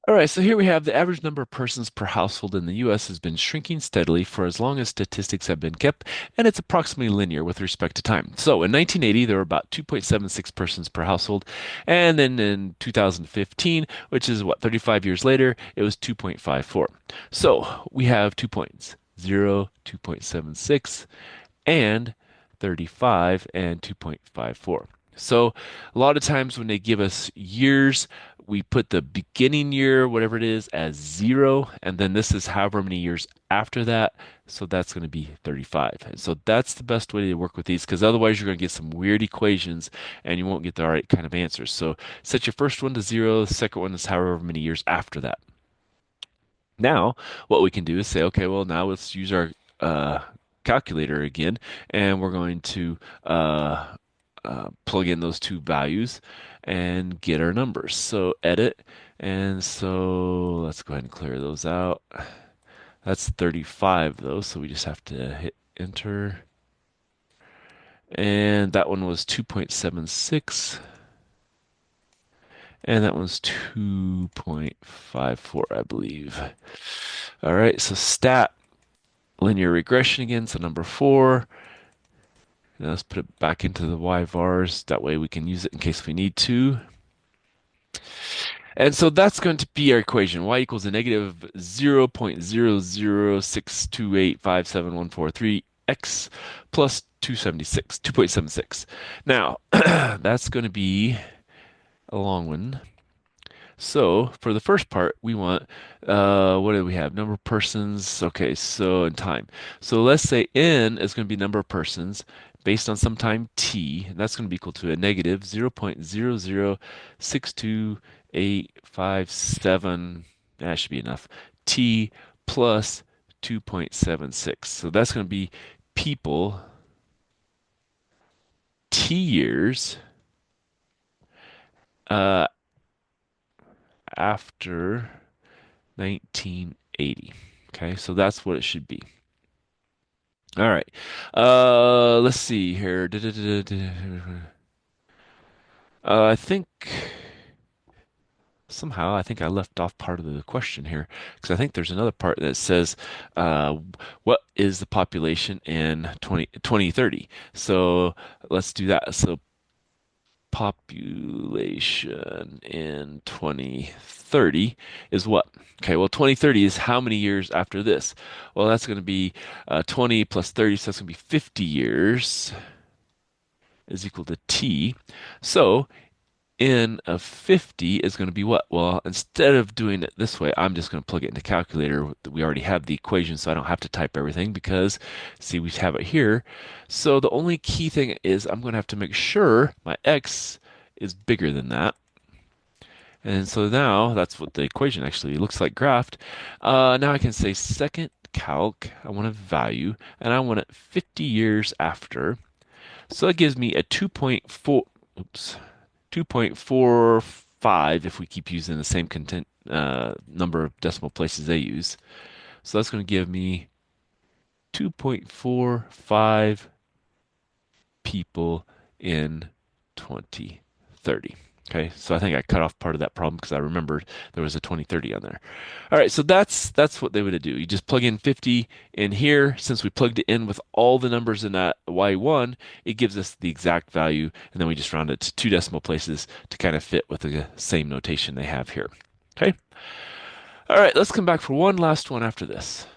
All right, so here we have the average number of persons per household in the US has been shrinking steadily for as long as statistics have been kept, and it's approximately linear with respect to time. So in 1980, there were about 2.76 persons per household, and then in 2015, which is what, 35 years later, it was 2.54. So we have 2 points, 0, 2.76, and 35 and 2.54. So a lot of times when they give us years, we put the beginning year, whatever it is, as 0, and then this is however many years after that. So that's going to be 35. And so that's the best way to work with these because otherwise you're going to get some weird equations and you won't get the right kind of answers. So set your first one to 0, the second one is however many years after that. Now, what we can do is say, okay, well, now let's use our uh, calculator again, and we're going to plug in those two values and get our numbers. So edit, and so let's go ahead and clear those out. That's 35 though, so we just have to hit enter. And that one was 2.76, and that one's 2.54, I believe. All right, so stat linear regression again, so number 4. Now let's put it back into the y vars. That way we can use it in case we need to. And so that's going to be our equation. Y equals a negative 0.006285714 x plus 2.76. Now, that's going to be a long one. So for the first part, we want, what do we have? Number of persons. Okay, so in time. So let's say n is going to be number of persons based on some time t, and that's going to be equal to a negative 0.0062857. That should be enough. T plus 2.76. So that's going to be people t years uh, after 1980. Okay, so that's what it should be. All right. Let's see here. I think somehow I think I left off part of the question here because I think there's another part that says, uh, what is the population in 2030? So let's do that. So population in 2030 is what? Okay, well, 2030 is how many years after this? Well, that's going to be 20 plus 30, so that's going to be 50 years is equal to t. So n of 50 is going to be what? Well, instead of doing it this way, I'm just going to plug it into calculator. We already have the equation, so I don't have to type everything because, see, we have it here. So the only key thing is I'm going to have to make sure my x is bigger than that. And so now that's what the equation actually looks like graphed. Now I can say second calc, I want a value, and I want it 50 years after. So that gives me a 2.4, oops, 2.45 if we keep using the same content number of decimal places they use. So that's going to give me 2.45 people in 2030. Okay, so I think I cut off part of that problem because I remembered there was a 2030 on there. All right, so that's what they would do. You just plug in 50 in here. Since we plugged it in with all the numbers in that Y1, it gives us the exact value, and then we just round it to two decimal places to kind of fit with the same notation they have here. Okay. All right, let's come back for one last one after this.